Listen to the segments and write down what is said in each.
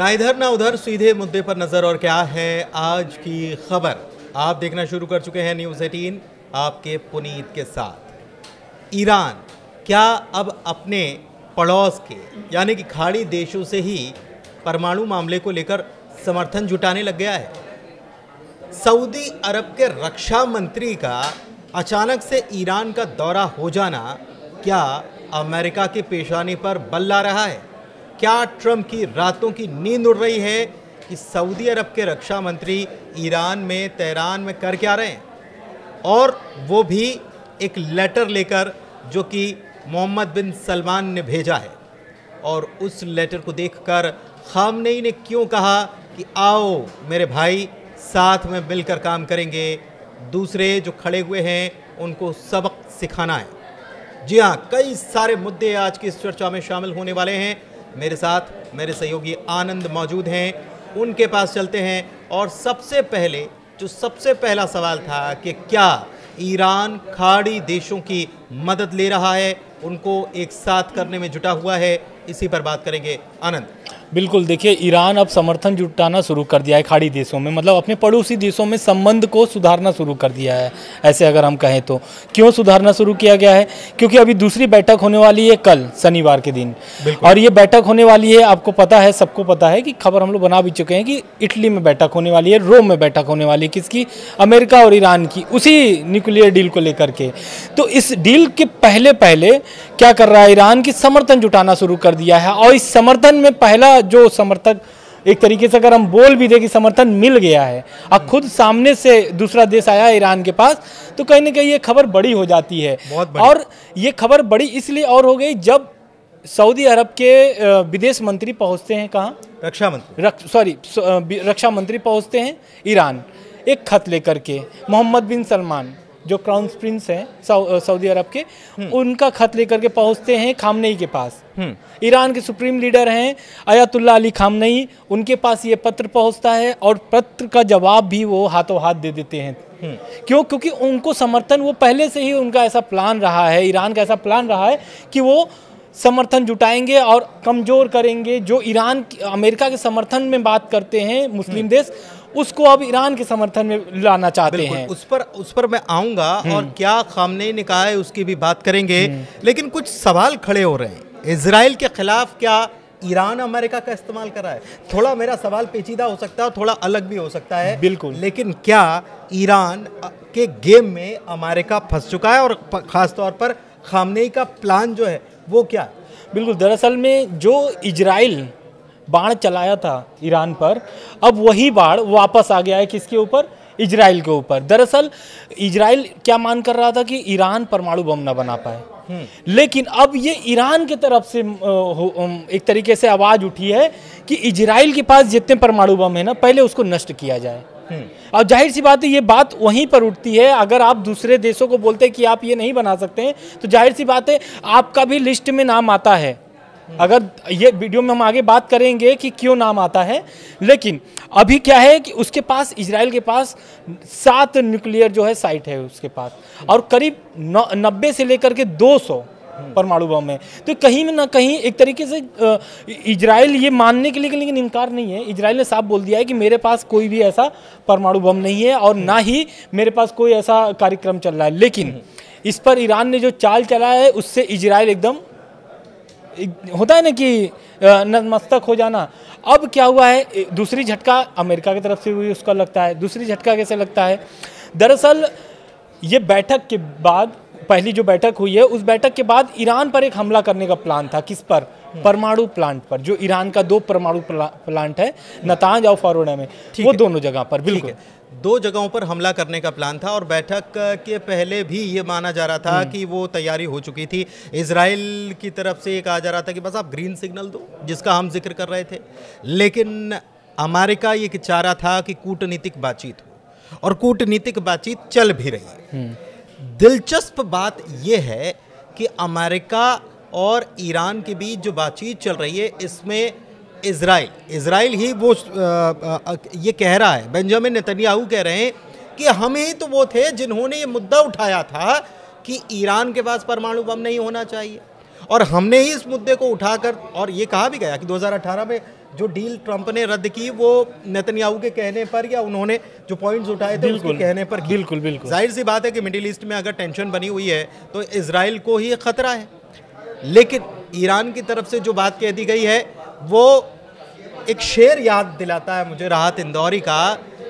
ना इधर ना उधर, सीधे मुद्दे पर नजर। और क्या है आज की खबर, आप देखना शुरू कर चुके हैं न्यूज़ 18 आपके पुनीत के साथ। ईरान क्या अब अपने पड़ोस के यानी कि खाड़ी देशों से ही परमाणु मामले को लेकर समर्थन जुटाने लग गया है? सऊदी अरब के रक्षा मंत्री का अचानक से ईरान का दौरा हो जाना क्या अमेरिका के पेशानी पर बल ला रहा है? क्या ट्रंप की रातों की नींद उड़ रही है कि सऊदी अरब के रक्षा मंत्री ईरान में, तेहरान में कर क्या रहे हैं? और वो भी एक लेटर लेकर जो कि मोहम्मद बिन सलमान ने भेजा है। और उस लेटर को देखकर खामनेई ने क्यों कहा कि आओ मेरे भाई, साथ में मिलकर काम करेंगे, दूसरे जो खड़े हुए हैं उनको सबक सिखाना है। जी हाँ, कई सारे मुद्दे आज की इस चर्चा में शामिल होने वाले हैं। मेरे साथ मेरे सहयोगी आनंद मौजूद हैं, उनके पास चलते हैं। और सबसे पहला सवाल था कि क्या ईरान खाड़ी देशों की मदद ले रहा है, उनको एक साथ करने में जुटा हुआ है? इसी पर बात करेंगे आनंद। बिल्कुल, देखिए ईरान अब समर्थन जुटाना शुरू कर दिया है खाड़ी देशों में, मतलब अपने पड़ोसी देशों में संबंध को सुधारना शुरू कर दिया है। ऐसे अगर हम कहें तो क्यों सुधारना शुरू किया गया है? क्योंकि अभी दूसरी बैठक होने वाली है कल शनिवार के दिन, और ये बैठक होने वाली है, आपको पता है, सबको पता है कि खबर हम लोग बना भी चुके हैं कि इटली में बैठक होने वाली है, रोम में बैठक होने वाली है। किसकी? अमेरिका और ईरान की, उसी न्यूक्लियर डील को लेकर के। तो इस डील के पहले क्या कर रहा है ईरान की? समर्थन जुटाना शुरू कर दिया है। और इस समर्थन में पहला जो समर्थक, एक तरीके से अगर हम बोल भी दे कि समर्थन मिल गया है, अब खुद सामने से दूसरा देश आया ईरान के पास, तो कहीं ना कहीं ये खबर बड़ी हो जाती है। और ये खबर बड़ी इसलिए और हो गई जब सऊदी अरब के विदेश मंत्री पहुंचते हैं, कहाँ? रक्षा मंत्री पहुंचते हैं ईरान, एक खत लेकर के। मोहम्मद बिन सलमान जो क्राउन प्रिंस हैं सऊदी अरब के, उनका खत लेकर के पहुंचते हैं खामनेई के पास। ईरान के सुप्रीम लीडर हैं अयतुल्ला अली खामनेई, उनके पास ये पत्र पहुंचता है और पत्र का जवाब भी वो हाथों हाथ दे देते हैं। क्यों? क्योंकि उनको समर्थन, वो पहले से ही उनका ऐसा प्लान रहा है, ईरान का ऐसा प्लान रहा है कि वो समर्थन जुटाएंगे और कमजोर करेंगे। जो ईरान अमेरिका के समर्थन में बात करते हैं मुस्लिम देश, उसको अब ईरान के समर्थन में लाना चाहते हैं। उस पर मैं आऊंगा, और क्या खामनेई ने कहा है उसकी भी बात करेंगे। लेकिन कुछ सवाल खड़े हो रहे हैं। इजराइल के खिलाफ क्या ईरान अमेरिका का इस्तेमाल कर रहा है? थोड़ा मेरा सवाल पेचीदा हो सकता है, थोड़ा अलग भी हो सकता है। बिल्कुल। लेकिन क्या ईरान के गेम में अमेरिका फंस चुका है, और खासतौर पर खामनेई का प्लान जो है वो क्या? बिल्कुल, दरअसल में जो इजराइल बाण चलाया था ईरान पर, अब वही बाण वापस आ गया है। किसके ऊपर? इजराइल के ऊपर। दरअसल इजराइल क्या मान कर रहा था कि ईरान परमाणु बम ना बना पाए, लेकिन अब ये ईरान की तरफ से एक तरीके से आवाज उठी है कि इजराइल के पास जितने परमाणु बम है ना, पहले उसको नष्ट किया जाए। और जाहिर सी बात है ये बात वहीं पर उठती है। अगर आप दूसरे देशों को बोलते हैं कि आप ये नहीं बना सकते हैं, तो जाहिर सी बात है आपका भी लिस्ट में नाम आता है। अगर ये वीडियो में हम आगे बात करेंगे कि क्यों नाम आता है, लेकिन अभी क्या है कि उसके पास, इजराइल के पास 7 न्यूक्लियर जो है साइट है उसके पास, और करीब 90 से लेकर के 200 परमाणु बम है। तो कहीं ना कहीं एक तरीके से इजराइल ये मानने के लिए लेकिन इनकार नहीं है। इजराइल ने साफ बोल दिया है कि मेरे पास कोई भी ऐसा परमाणु बम नहीं है, और ना ही मेरे पास कोई ऐसा कार्यक्रम चल रहा है। लेकिन इस पर ईरान ने जो चाल चला है, उससे इजराइल एकदम, होता है ना कि नतमस्तक हो जाना। अब क्या हुआ है, दूसरी झटका अमेरिका की तरफ से हुई, उसका लगता है। दूसरी झटका कैसे लगता है? दरअसल ये बैठक के बाद, पहली जो बैठक हुई है, उस बैठक के बाद ईरान पर एक हमला करने का प्लान था। किस पर? परमाणु प्लांट पर। जो ईरान का 2 परमाणु प्लांट है, नतांज और फॉर्डो में, वो दोनों जगह पर। बिल्कुल 2 जगहों पर हमला करने का प्लान था, और बैठक के पहले भी ये माना जा रहा था कि वो तैयारी हो चुकी थी। इजराइल की तरफ से ये कहा जा रहा था कि बस आप ग्रीन सिग्नल दो, जिसका हम जिक्र कर रहे थे। लेकिन अमेरिका ये चाह रहा था कि कूटनीतिक बातचीत हो, और कूटनीतिक बातचीत चल भी रही है। दिलचस्प बात यह है कि अमेरिका और ईरान के बीच जो बातचीत चल रही है, इसमें इजराइल ही वो ये कह रहा है, बेंजामिन नेतन्याहू कह रहे हैं कि हम ही तो वो थे जिन्होंने ये मुद्दा उठाया था कि ईरान के पास परमाणु बम नहीं होना चाहिए, और हमने ही इस मुद्दे को उठाकर, और ये कहा भी गया कि 2018 में जो डील ट्रंप ने रद्द की वो नेतन्याहू के कहने पर या उन्होंने जो पॉइंट्स उठाए थे उसके कहने पर की। बिल्कुल बिल्कुल। जाहिर सी बात है कि मिडिल ईस्ट में अगर टेंशन बनी हुई है तो इजराइल को ही खतरा है, लेकिन ईरान की तरफ से जो बात कह दी गई है वो एक शेर याद दिलाता है मुझे राहत इंदौरी का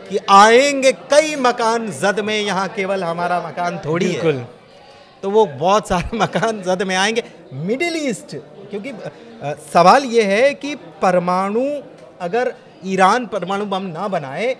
कि आएंगे कई मकान जद में, यहाँ केवल हमारा मकान थोड़ी है। तो वो बहुत सारे मकान जद में आएंगे मिडिल ईस्ट, क्योंकि सवाल ये है कि परमाणु अगर ईरान परमाणु बम ना बनाए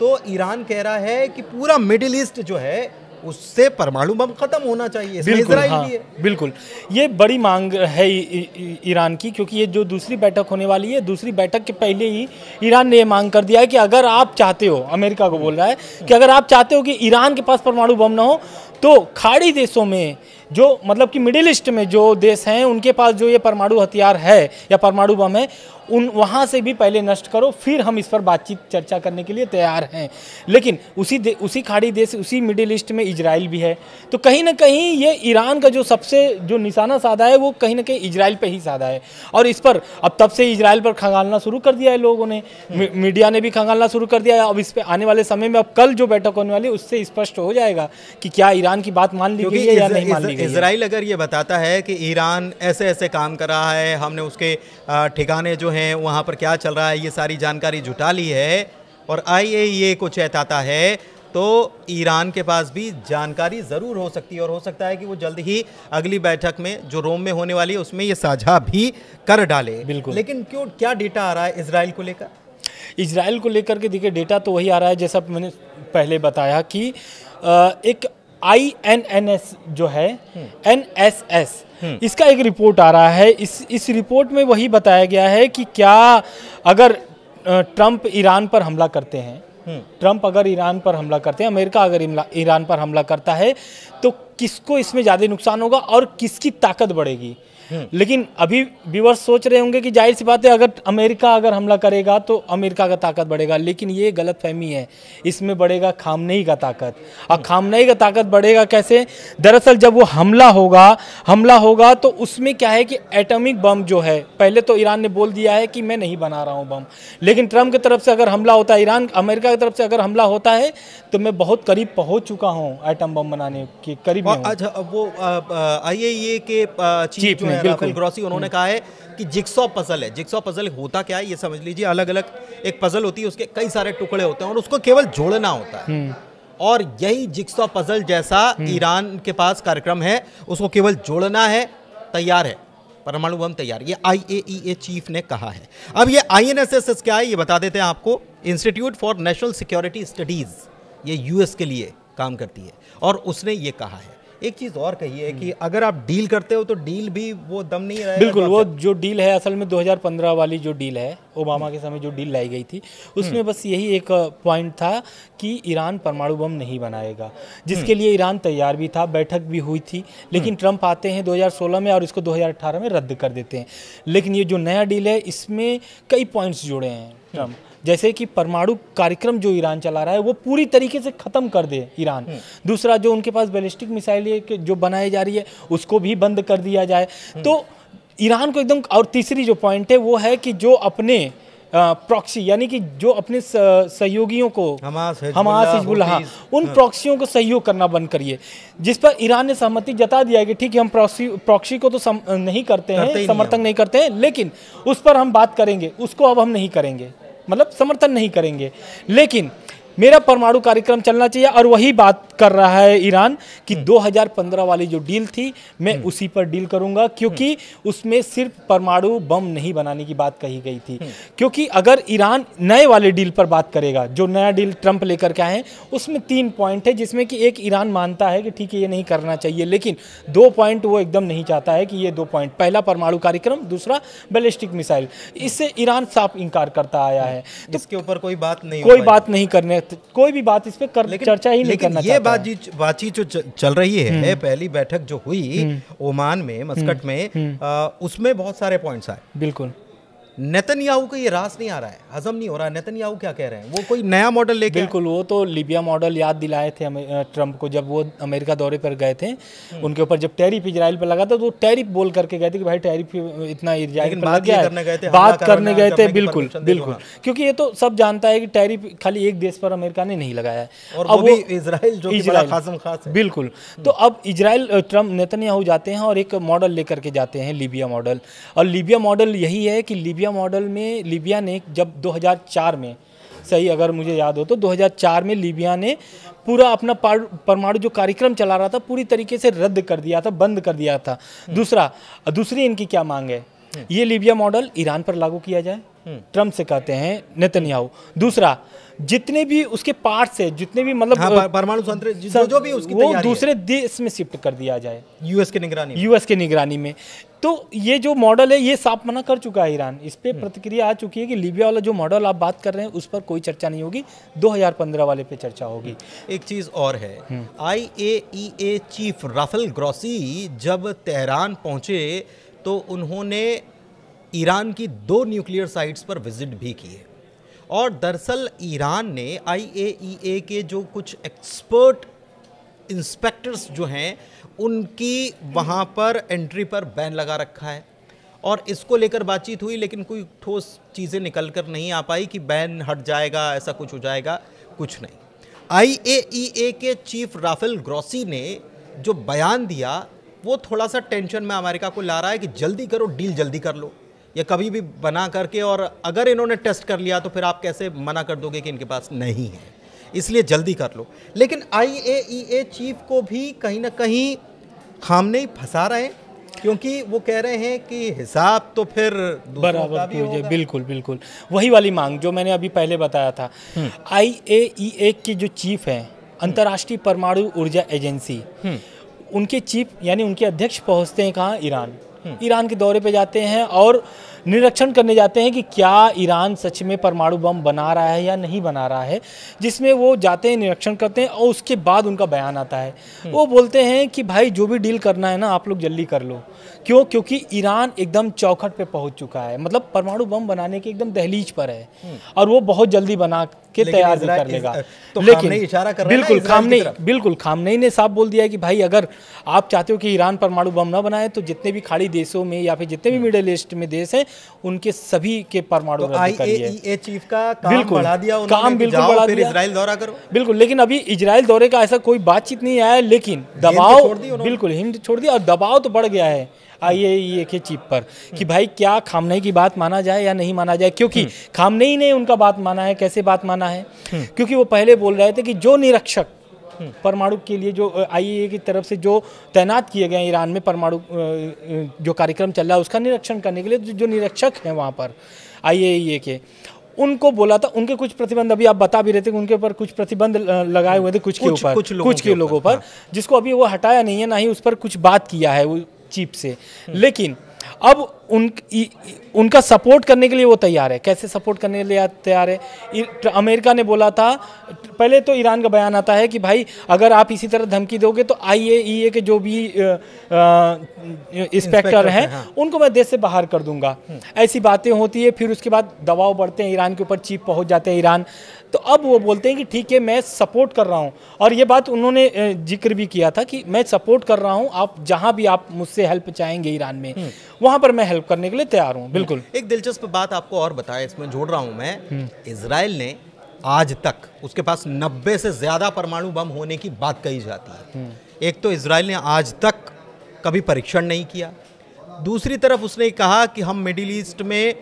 तो ईरान कह रहा है कि पूरा मिडिल ईस्ट जो है उससे परमाणु बम खत्म होना चाहिए। बिल्कुल, हाँ, बिल्कुल ये बड़ी मांग है ईरान की, क्योंकि ये जो दूसरी बैठक होने वाली है, दूसरी बैठक के पहले ही ईरान ने ये मांग कर दिया है कि अगर आप चाहते हो, अमेरिका को बोल रहा है कि अगर आप चाहते हो कि ईरान के पास परमाणु बम ना हो तो खाड़ी देशों में जो मतलब कि मिडिल ईस्ट में जो देश हैं उनके पास जो ये परमाणु हथियार है या परमाणु बम है उन वहाँ से भी पहले नष्ट करो, फिर हम इस पर बातचीत चर्चा करने के लिए तैयार हैं। लेकिन उसी खाड़ी देश, उसी मिडिल ईस्ट में इजराइल भी है, तो कहीं ना कहीं ये ईरान का जो सबसे जो निशाना साधा है वो कहीं ना कहीं इजराइल पे ही साधा है। और इस पर अब तब से इजराइल पर खंगालना शुरू कर दिया है लोगों ने, मीडिया ने भी खंगालना शुरू कर दिया है। अब इस पे आने वाले समय में अब कल जो बैठक होने वाली है उससे स्पष्ट हो जाएगा कि क्या ईरान की बात मान ली गई है या नहीं मान ली गई है। इजराइल अगर ये बताता है कि ईरान ऐसे ऐसे काम कर रहा है, हमने उसके ठिकाने जो हैं वहाँ पर क्या चल रहा है ये सारी जानकारी जुटा ली है और IAEA को चेताता है, तो ईरान के पास भी जानकारी ज़रूर हो सकती है और हो सकता है कि वो जल्द ही अगली बैठक में जो रोम में होने वाली है उसमें ये साझा भी कर डाले। बिल्कुल। लेकिन क्यों क्या डेटा आ रहा है इजराइल को लेकर? इजराइल को लेकर के देखिए डेटा तो वही आ रहा है जैसा मैंने पहले बताया कि एक INNS जो है NSS इसका एक रिपोर्ट आ रहा है। इस रिपोर्ट में वही बताया गया है कि क्या अगर ट्रंप ईरान पर हमला करते हैं, अमेरिका अगर ईरान पर हमला करता है तो किसको इसमें ज़्यादा नुकसान होगा और किसकी ताकत बढ़ेगी। लेकिन अभी व्यूअर्स सोच रहे होंगे कि जाहिर सी बात है अगर अमेरिका अगर हमला करेगा तो अमेरिका का ताकत बढ़ेगा, लेकिन ये गलत फहमी है। इसमें बढ़ेगा खामनेई का ताकत। और खामनेई का ताकत बढ़ेगा कैसे? दरअसल जब वो हमला होगा तो उसमें क्या है कि एटॉमिक बम जो है, पहले तो ईरान ने बोल दिया है कि मैं नहीं बना रहा हूँ बम, लेकिन ट्रंप की तरफ से अगर हमला होता है, अमेरिका की तरफ से अगर हमला होता है तो मैं बहुत करीब पहुँच चुका हूँ एटम बम बनाने के करीब। अच्छा, वो IAEA के चीफ राफेल ग्रॉसी उन्होंने कहा है कि जिक्सॉ पजल है। जिक्सॉ पजल होता क्या है ये समझ लीजिए, अलग अलग एक पजल होती है, उसके कई सारे टुकड़े होते हैं और उसको केवल जोड़ना होता है। और यही जिक्सॉ पजल जैसा ईरान के पास कार्यक्रम है, उसको केवल जोड़ना है, तैयार है, परमाणु बम तैयार। ये IAEA चीफ ने कहा है। अब ये INSS क्या है ये बता देते हैं आपको। Institute for national security studies, ये US के लिए काम करती है और उसने ये कहा है। एक चीज़ और कही है कि अगर आप डील करते हो तो डील भी वो दम नहीं रहेगा। बिल्कुल, वो जो डील है असल में 2015 वाली जो डील है, ओबामा के समय जो डील लाई गई थी, उसमें बस यही एक पॉइंट था कि ईरान परमाणु बम नहीं बनाएगा, जिसके लिए ईरान तैयार भी था, बैठक भी हुई थी। लेकिन ट्रंप आते हैं 2016 में और इसको 2018 में रद्द कर देते हैं। लेकिन ये जो नया डील है इसमें कई पॉइंट्स जुड़े हैं ट्रंप, जैसे कि परमाणु कार्यक्रम जो ईरान चला रहा है वो पूरी तरीके से खत्म कर दे ईरान। दूसरा, जो उनके पास बैलिस्टिक मिसाइल जो बनाई जा रही है उसको भी बंद कर दिया जाए, तो ईरान को एकदम। और तीसरी जो पॉइंट है वो है कि जो अपने प्रॉक्सी यानी कि जो अपने सहयोगियों को हमास हिजबुल्लाह उन प्रॉक्सियों को सहयोग करना बंद करिए, जिस पर ईरान ने सहमति जता दिया है कि ठीक है हम प्रॉक्सी को तो नहीं करते हैं, समर्थन नहीं करते हैं, लेकिन उस पर हम बात करेंगे, उसको अब हम नहीं करेंगे, मतलब समर्थन नहीं करेंगे, लेकिन मेरा परमाणु कार्यक्रम चलना चाहिए। और वही बात कर रहा है ईरान कि 2015 वाली जो डील थी मैं उसी पर डील करूंगा, क्योंकि उसमें सिर्फ परमाणु बम नहीं बनाने की बात कही गई थी। क्योंकि अगर ईरान नए वाले डील पर बात करेगा, जो नया डील ट्रंप लेकर के आए हैं, उसमें 3 पॉइंट है, जिसमें कि एक ईरान मानता है कि ठीक है ये नहीं करना चाहिए, लेकिन 2 पॉइंट वो एकदम नहीं चाहता है कि ये 2 पॉइंट, पहला परमाणु कार्यक्रम, दूसरा बैलिस्टिक मिसाइल। इससे ईरान साफ इंकार करता आया है। तो इसके ऊपर कोई बात नहीं करने, कोई भी बात इस पे चर्चा ही नहीं करना चाहता। बातचीत जो चल रही है, पहली बैठक जो हुई ओमान में, मस्कट में, उसमें बहुत सारे पॉइंट्स आए। बिल्कुल। नेतन्याहू को ये रास नहीं आ रहा है, हजम नहीं हो रहा है। नेतन्याहू क्या कह रहे हैं, वो कोई नया मॉडल लेके बिल्कुल, वो तो लीबिया मॉडल याद दिलाए थे ट्रंप को जब वो अमेरिका दौरे पर गए थे। उनके ऊपर जब टैरिफ इजराइल पर लगा था तो वो टैरिफ बोल करके गए थे कि भाई टैरिफ इतना इजराइल पर लग गया है, बात करने गए थे। बिल्कुल बिल्कुल, क्योंकि ये तो सब जानता है कि टैरिफ खाली एक देश पर अमेरिका ने नहीं लगाया है, और वो भी इजराइल जो कि बड़ा खासम खास है। बिल्कुल, तो अब इजराइल ट्रंप नेतन्याहू जाते हैं और एक मॉडल लेकर के जाते हैं, लीबिया मॉडल। और लीबिया मॉडल यही है कि लीबिया मॉडल में लीबिया ने जब 2004 में, सही अगर मुझे याद हो तो 2004 में लीबिया ने पूरा अपना परमाणु जो कार्यक्रम चला रहा था पूरी तरीके से रद्द कर दिया था, बंद कर दिया था। दूसरी इनकी क्या मांग है, ये लीबिया मॉडल ईरान पर लागू किया जाए, ट्रंप से कहते हैं नेतन्याहू। दूसरा, जितने भी उसके पार्ट्स है, जितने भी मतलब परमाणु संयंत्र जो भी उसकी वो दूसरे देश में शिफ्ट कर दिया जाए, यूएस के निगरानी में। तो ये जो मॉडल है ये साफ मना कर चुका है ईरान। इस पे प्रतिक्रिया आ चुकी है कि लीबिया वाला जो मॉडल आप बात कर रहे हैं उस पर कोई चर्चा नहीं होगी, 2015 वाले पे चर्चा होगी। एक चीज़ और है, IAEA चीफ राफेल ग्रॉसी जब तेहरान पहुंचे तो उन्होंने ईरान की 2 न्यूक्लियर साइट्स पर विजिट भी की है। और दरअसल ईरान ने IAEA के जो कुछ एक्सपर्ट इंस्पेक्टर्स जो हैं उनकी वहाँ पर एंट्री पर बैन लगा रखा है। और इसको लेकर बातचीत हुई लेकिन कोई ठोस चीज़ें निकल कर नहीं आ पाई कि बैन हट जाएगा, ऐसा कुछ हो जाएगा, कुछ नहीं। IAEA के चीफ राफेल ग्रॉसी ने जो बयान दिया वो थोड़ा सा टेंशन में अमेरिका को ला रहा है कि जल्दी करो, डील जल्दी कर लो, या कभी भी बना करके, और अगर इन्होंने टेस्ट कर लिया तो फिर आप कैसे मना कर दोगे कि इनके पास नहीं है, इसलिए जल्दी कर लो। लेकिन IAEA चीफ को भी कहीं ना कहीं खामनेई फंसा रहे हैं, क्योंकि वो कह रहे हैं कि हिसाब तो फिर बराबर का भी होगा। बिल्कुल बिल्कुल, वही वाली मांग जो मैंने अभी पहले बताया था। IAEA के जो चीफ हैं, अंतर्राष्ट्रीय परमाणु ऊर्जा एजेंसी, उनके चीफ यानी उनके अध्यक्ष पहुंचते हैं कहाँ, ईरान के दौरे पे जाते हैं और निरीक्षण करने जाते हैं कि क्या ईरान सच में परमाणु बम बना रहा है या नहीं बना रहा है, जिसमें वो जाते हैं, निरीक्षण करते हैं और उसके बाद उनका बयान आता है। वो बोलते हैं कि भाई जो भी डील करना है ना आप लोग जल्दी कर लो। क्यों? क्योंकि ईरान एकदम चौखट पे पहुंच चुका है, मतलब परमाणु बम बनाने के एकदम दहलीज पर है और वो बहुत जल्दी बना के तैयार भी कर लेगा। तो लेकिन इशारा कर रहा है बिल्कुल खामनेई ने साफ बोल दिया है कि भाई अगर आप चाहते हो कि ईरान परमाणु बम ना बनाए तो जितने भी खाड़ी देशों में या फिर जितने भी मिडिल ईस्ट में देश हैं उनके सभी के परमाणु रद्द करिए। IAEA चीफ का काम बढ़ा दिया उन्होंने, काम बिल्कुल बढ़ा दिया, इजराइल दौरा करो। बिल्कुल, लेकिन अभी इजराइल दौरे का ऐसा कोई बातचीत नहीं आया, लेकिन दबाव बिल्कुल हिंद छोड़ दिया और दबाव तो बढ़ गया है IAEA के चीफ पर कि भाई क्या खामनेई की बात माना जाए या नहीं माना जाए। क्योंकि खामनेई ने उनका बात माना है। कैसे बात माना है? क्योंकि वो पहले बोल रहे थे कि जो निरीक्षक परमाणु के लिए जो IAEA की तरफ से जो तैनात किए गए ईरान में परमाणु जो कार्यक्रम चल रहा है उसका निरीक्षण करने के लिए, जो निरीक्षक हैं वहाँ पर IAEA के, उनको बोला था, उनके कुछ प्रतिबंध अभी आप बता भी रहे थे कि उनके ऊपर कुछ प्रतिबंध लगाए हुए थे कुछ के लोगों पर, जिसको अभी वो हटाया नहीं है, ना ही उस पर कुछ बात किया है वो चीफ से। लेकिन अब उनका सपोर्ट करने के लिए वो तैयार है। कैसे सपोर्ट करने के लिए तैयार है? अमेरिका ने बोला था, पहले तो ईरान का बयान आता है कि भाई अगर आप इसी तरह धमकी दोगे तो IAEA के जो भी इंस्पेक्टर हैं उनको मैं देश से बाहर कर दूंगा। ऐसी बातें होती है, फिर उसके बाद दबाव बढ़ते हैं, ईरान के ऊपर चीफ पहुंच जाते हैं ईरान। तो अब वो बोलते हैं कि ठीक है मैं सपोर्ट कर रहा हूँ, और ये बात उन्होंने जिक्र भी किया था कि मैं सपोर्ट कर रहा हूँ, आप जहाँ भी आप मुझसे हेल्प चाहेंगे ईरान में वहाँ पर मैं हेल्प करने के लिए तैयार हूँ। बिल्कुल। एक दिलचस्प बात आपको और बताया, इसमें जोड़ रहा हूँ मैं, इजराइल ने आज तक उसके पास 90 से ज़्यादा परमाणु बम होने की बात कही जाती है। एक तो इजराइल ने आज तक कभी परीक्षण नहीं किया, दूसरी तरफ उसने कहा कि हम मिडिल ईस्ट में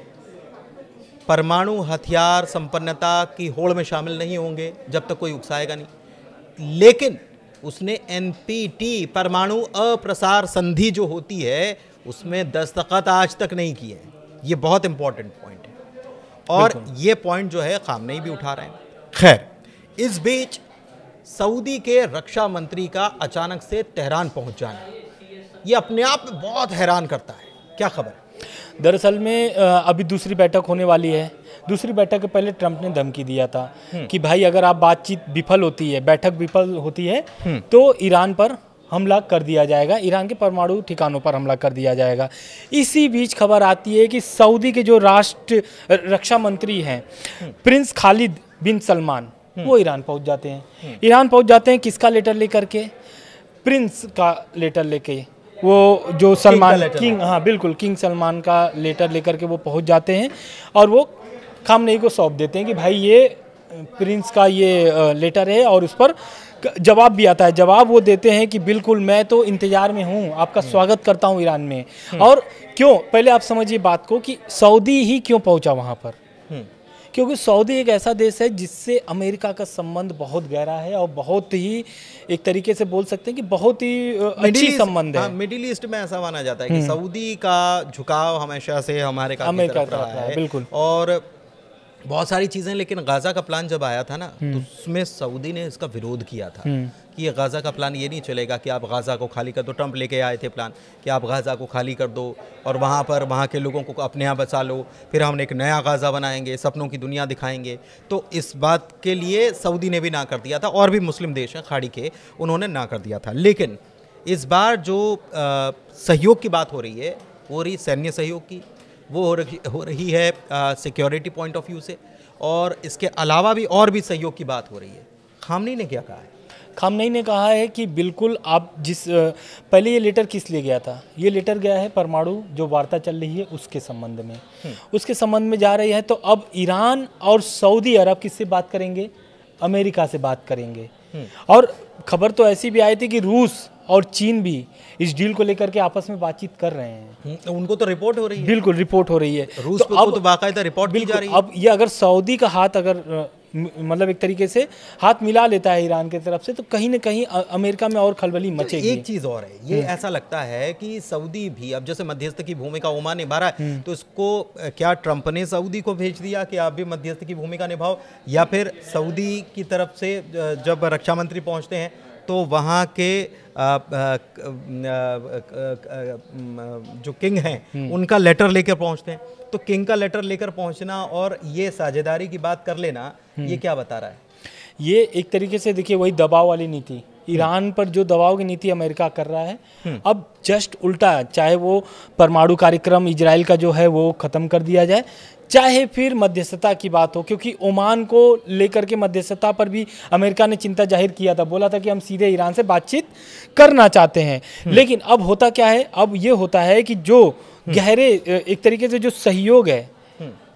परमाणु हथियार संपन्नता की होड़ में शामिल नहीं होंगे जब तक कोई उकसाएगा नहीं। लेकिन उसने NPT परमाणु अप्रसार संधि जो होती है उसमें दस्तखत आज तक नहीं किए। ये बहुत इंपॉर्टेंट पॉइंट है और ये पॉइंट जो है खामनेई भी उठा रहे हैं। खैर, इस बीच सऊदी के रक्षा मंत्री का अचानक से तेहरान पहुंच जाना, ये अपने आप में बहुत हैरान करता है। क्या खबर? दरअसल में अभी दूसरी बैठक होने वाली है। दूसरी बैठक के पहले ट्रंप ने धमकी दिया था कि भाई अगर आप बातचीत विफल होती है, बैठक विफल होती है तो ईरान पर हमला कर दिया जाएगा, ईरान के परमाणु ठिकानों पर हमला कर दिया जाएगा। इसी बीच खबर आती है कि सऊदी के जो राष्ट्र रक्षा मंत्री हैं प्रिंस खालिद बिन सलमान, वो ईरान पहुंच जाते हैं। ईरान पहुंच जाते हैं किसका लेटर लेकर के? प्रिंस का लेटर लेके, वो जो सलमान किंग, हाँ बिल्कुल, किंग सलमान का लेटर लेकर के वो पहुंच जाते हैं और वो खामनेई को सौंप देते हैं कि भाई ये प्रिंस का ये लेटर है, और उस पर जवाब भी आता है। जवाब वो देते हैं कि बिल्कुल मैं तो इंतजार में हूँ, आपका स्वागत करता हूँ ईरान में। और क्यों, पहले आप समझिए बात को कि सऊदी ही क्यों पहुंचा वहाँ पर। क्योंकि सऊदी एक ऐसा देश है जिससे अमेरिका का संबंध बहुत गहरा है और बहुत ही, एक तरीके से बोल सकते हैं कि बहुत ही अच्छी संबंध है। मिडिल ईस्ट में ऐसा माना जाता है कि सऊदी का झुकाव हमेशा से हमारे का अमेरिका तरफ रहा है, बिल्कुल। और बहुत सारी चीज़ें, लेकिन गाज़ा का प्लान जब आया था ना, तो उसमें सऊदी ने इसका विरोध किया था कि ये गाज़ा का प्लान ये नहीं चलेगा कि आप गाज़ा को खाली कर दो। ट्रंप लेके आए थे प्लान कि आप गाज़ा को खाली कर दो और वहाँ पर वहाँ के लोगों को अपने यहाँ बचा लो, फिर हम एक नया गाज़ा बनाएंगे, सपनों की दुनिया दिखाएंगे। तो इस बात के लिए सऊदी ने भी ना कर दिया था, और भी मुस्लिम देश हैं खाड़ी के, उन्होंने ना कर दिया था। लेकिन इस बार जो सहयोग की बात हो रही है, वो रही सैन्य सहयोग की, वो हो रही है सिक्योरिटी पॉइंट ऑफ व्यू से, और इसके अलावा भी और भी सहयोग की बात हो रही है। खामनेई ने क्या कहा है? खामनेई ने कहा है कि बिल्कुल आप पहले ये लेटर किस लिए गया था? ये लेटर गया है परमाणु जो वार्ता चल रही है उसके संबंध में, उसके संबंध में जा रही है। तो अब ईरान और सऊदी अरब किससे बात करेंगे? अमेरिका से बात करेंगे। और खबर तो ऐसी भी आई थी कि रूस और चीन भी इस डील को लेकर के आपस में बातचीत कर रहे हैं। उनको तो रिपोर्ट हो रही है, बिल्कुल रिपोर्ट हो रही है। रूस तो अब तो बाकायदा रिपोर्ट की जा रही है। अब ये अगर सऊदी का हाथ अगर मतलब एक तरीके से हाथ मिला लेता है ईरान की तरफ से, तो कहीं ना कहीं अमेरिका में और खलबली मचेगी। एक चीज और है, ये ऐसा लगता है कि सऊदी भी अब जैसे मध्यस्थ की भूमिका ओमान निभा रहा है, तो इसको क्या ट्रंप ने सऊदी को भेज दिया कि आप भी मध्यस्थ की भूमिका निभाओ, या फिर सऊदी की तरफ से जब रक्षा मंत्री पहुंचते हैं तो वहाँ के जो किंग हैं उनका लेटर लेकर पहुंचते हैं। तो किंग का लेटर लेकर पहुंचना और ये साझेदारी की बात कर लेना, ये क्या बता रहा है? ये एक तरीके से देखिए वही दबाव वाली नीति, ईरान पर जो दबाव की नीति अमेरिका कर रहा है, अब जस्ट उल्टा, चाहे वो परमाणु कार्यक्रम इजराइल का जो है वो ख़त्म कर दिया जाए, चाहे फिर मध्यस्थता की बात हो, क्योंकि ओमान को लेकर के मध्यस्थता पर भी अमेरिका ने चिंता जाहिर किया था, बोला था कि हम सीधे ईरान से बातचीत करना चाहते हैं। लेकिन अब होता क्या है? अब ये होता है कि जो गहरे एक तरीके से जो सहयोग है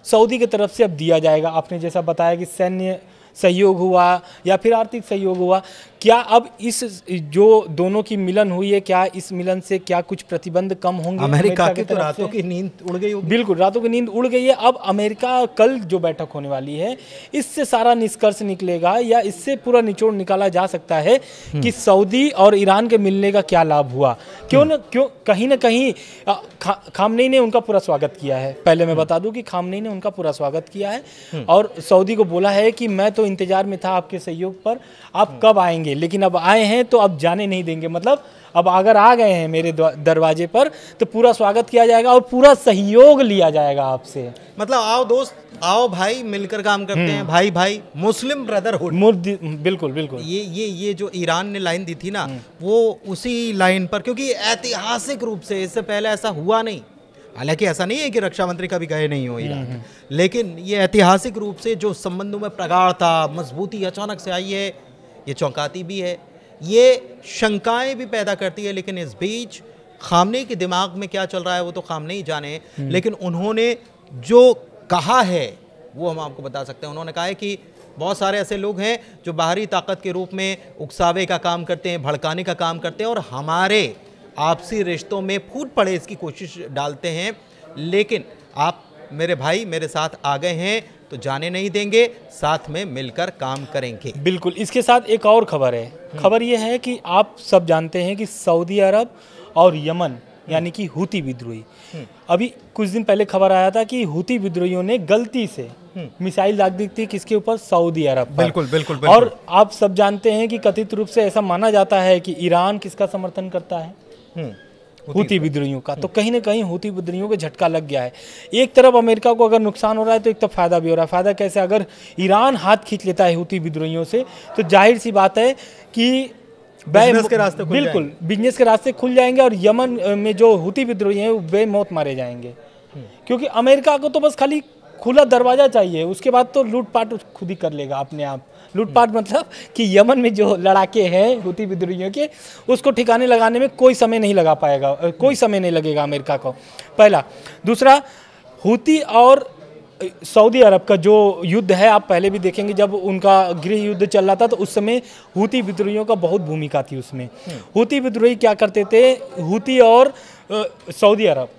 सऊदी की तरफ से अब दिया जाएगा। आपने जैसा बताया कि सैन्य सहयोग हुआ या फिर आर्थिक सहयोग हुआ, क्या अब इस जो दोनों की मिलन हुई है, क्या इस मिलन से क्या कुछ प्रतिबंध कम होंगे? अमेरिका की तो रातों की नींद उड़ गई होगी। बिल्कुल, रातों की नींद उड़ गई है। अब अमेरिका कल जो बैठक होने वाली है, इससे सारा निष्कर्ष निकलेगा या इससे पूरा निचोड़ निकाला जा सकता है कि सऊदी और ईरान के मिलने का क्या लाभ हुआ। क्यों कहीं ना कहीं खामनेई ने उनका पूरा स्वागत किया है। पहले मैं बता दूं कि खामनेई ने उनका पूरा स्वागत किया है और सऊदी को बोला है कि मैं तो इंतजार में था आपके सहयोग पर, आप कब आएंगे, लेकिन अब आए हैं तो अब जाने नहीं देंगे। मतलब अब अगर आ गए हैं मेरे दरवाजे पर तो पूरा स्वागत किया जाएगा और पूरा सहयोग लिया जाएगा आपसे। मतलब आओ दोस्त, आओ भाई, मिलकर काम करते हैं, भाई भाई, मुस्लिम ब्रदरहुड। बिल्कुल बिल्कुल। ये जो ईरान ने लाइन दी थी ना, वो उसी लाइन पर, क्योंकि ऐतिहासिक रूप से इससे पहले ऐसा हुआ नहीं। हालांकि ऐसा नहीं है कि रक्षा मंत्री कभी गए नहीं हो ईरान, लेकिन ये ऐतिहासिक रूप से जो संबंधों में प्रगाढ़ता, मजबूती अचानक से आई है, ये चौंकाती भी है, ये शंकाएं भी पैदा करती है। लेकिन इस बीच खामनेई के दिमाग में क्या चल रहा है वो तो खामनेई जाने, लेकिन उन्होंने जो कहा है वो हम आपको बता सकते हैं। उन्होंने कहा है कि बहुत सारे ऐसे लोग हैं जो बाहरी ताकत के रूप में उकसावे का काम करते हैं, भड़काने का काम करते हैं और हमारे आपसी रिश्तों में फूट पड़े इसकी कोशिश डालते हैं, लेकिन आप मेरे भाई मेरे साथ आ गए हैं तो जाने नहीं देंगे, साथ में मिलकर काम करेंगे। बिल्कुल। इसके साथ एक और खबर है। खबर यह है कि आप सब जानते हैं कि सऊदी अरब और यमन यानी कि हूती विद्रोही, अभी कुछ दिन पहले खबर आया था कि हूती विद्रोहियों ने गलती से मिसाइल दाग दी थी किसके ऊपर? सऊदी अरब पर। बिल्कुल बिल्कुल बिल्कुल। और आप सब जानते हैं कि कथित रूप से ऐसा माना जाता है कि ईरान किसका समर्थन करता है? हूती विद्रोहियों का। तो कहीं ना कहीं हूती विद्रोहियों को झटका लग गया है। एक तरफ अमेरिका को अगर नुकसान हो रहा है तो एक तरफ फायदा भी हो रहा है। फायदा कैसे? अगर ईरान हाथ खींच लेता है हूती विद्रोहियों से तो जाहिर सी बात है कि बिजनेस के रास्ते खुल बिल्कुल बिजनेस के रास्ते खुल जाएंगे और यमन में जो हुती विद्रोही हैं वो बेमौत मारे जाएंगे। क्योंकि अमेरिका को तो बस खाली खुला दरवाजा चाहिए, उसके बाद तो लूटपाट खुद ही कर लेगा अपने आप। लूटपाट मतलब कि यमन में जो लड़ाके हैं हुती विद्रोहियों के, उसको ठिकाने लगाने में कोई समय नहीं लगा पाएगा, कोई समय नहीं लगेगा अमेरिका को, पहला। दूसरा, हुती और सऊदी अरब का जो युद्ध है, आप पहले भी देखेंगे जब उनका गृह युद्ध चल रहा था तो उस समय हुती विद्रोहियों का बहुत भूमिका थी उसमें। हुती विद्रोही क्या करते थे, हुती और सऊदी अरब,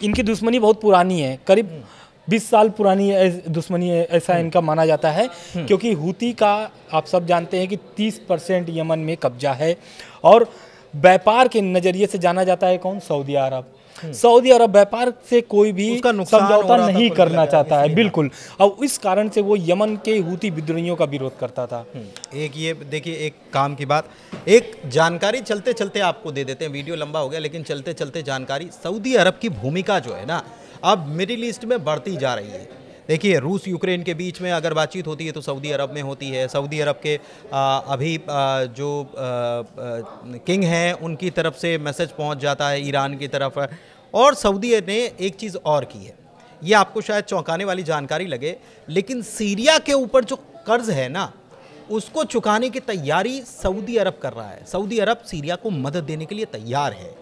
इनकी दुश्मनी बहुत पुरानी है, करीब 20 साल पुरानी दुश्मनी है, ऐसा इनका माना जाता है। क्योंकि हुती का आप सब जानते हैं कि 30% यमन में कब्जा है और व्यापार के नज़रिए से जाना जाता है कौन, सऊदी अरब। सऊदी अरब व्यापार से कोई भी समझौता नहीं करना चाहता है, बिल्कुल। और इस कारण से वो यमन के हुती विद्रोहियों का विरोध करता था। एक ये देखिए, एक काम की बात, एक जानकारी चलते चलते आपको दे देते हैं, वीडियो लंबा हो गया लेकिन चलते चलते जानकारी, सऊदी अरब की भूमिका जो है ना अब मिडिल ईस्ट में बढ़ती जा रही है। देखिए, रूस यूक्रेन के बीच में अगर बातचीत होती है तो सऊदी अरब में होती है। सऊदी अरब के अभी जो किंग हैं उनकी तरफ से मैसेज पहुंच जाता है ईरान की तरफ। और सऊदी ने एक चीज़ और की है, ये आपको शायद चौंकाने वाली जानकारी लगे, लेकिन सीरिया के ऊपर जो कर्ज है ना उसको चुकाने की तैयारी सऊदी अरब कर रहा है। सऊदी अरब सीरिया को मदद देने के लिए तैयार है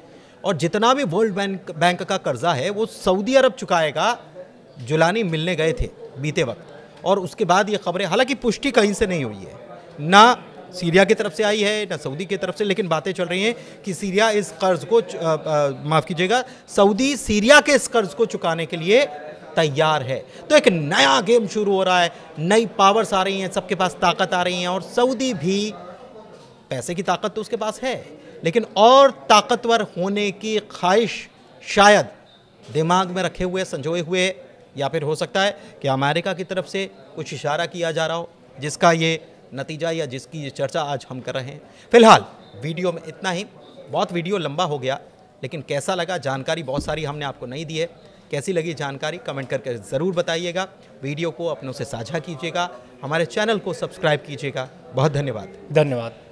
और जितना भी वर्ल्ड बैंक का कर्जा है वो सऊदी अरब चुकाएगा। जुलानी मिलने गए थे बीते वक्त और उसके बाद ये खबरें, हालांकि पुष्टि कहीं से नहीं हुई है, ना सीरिया की तरफ से आई है ना सऊदी की तरफ से, लेकिन बातें चल रही हैं कि सीरिया इस कर्ज को माफ़ कीजिएगा, सऊदी सीरिया के इस कर्ज को चुकाने के लिए तैयार है। तो एक नया गेम शुरू हो रहा है, नई पावर्स आ रही हैं, सबके पास ताकत आ रही हैं और सऊदी भी, पैसे की ताकत तो उसके पास है लेकिन और ताकतवर होने की ख्वाहिश शायद दिमाग में रखे हुए, संजोए हुए, या फिर हो सकता है कि अमेरिका की तरफ से कुछ इशारा किया जा रहा हो जिसका ये नतीजा या जिसकी ये चर्चा आज हम कर रहे हैं। फिलहाल वीडियो में इतना ही, बहुत वीडियो लंबा हो गया लेकिन कैसा लगा, जानकारी बहुत सारी हमने आपको नहीं दी है, कैसी लगी जानकारी कमेंट करके ज़रूर बताइएगा। वीडियो को अपनों से साझा कीजिएगा, हमारे चैनल को सब्सक्राइब कीजिएगा। बहुत धन्यवाद। धन्यवाद।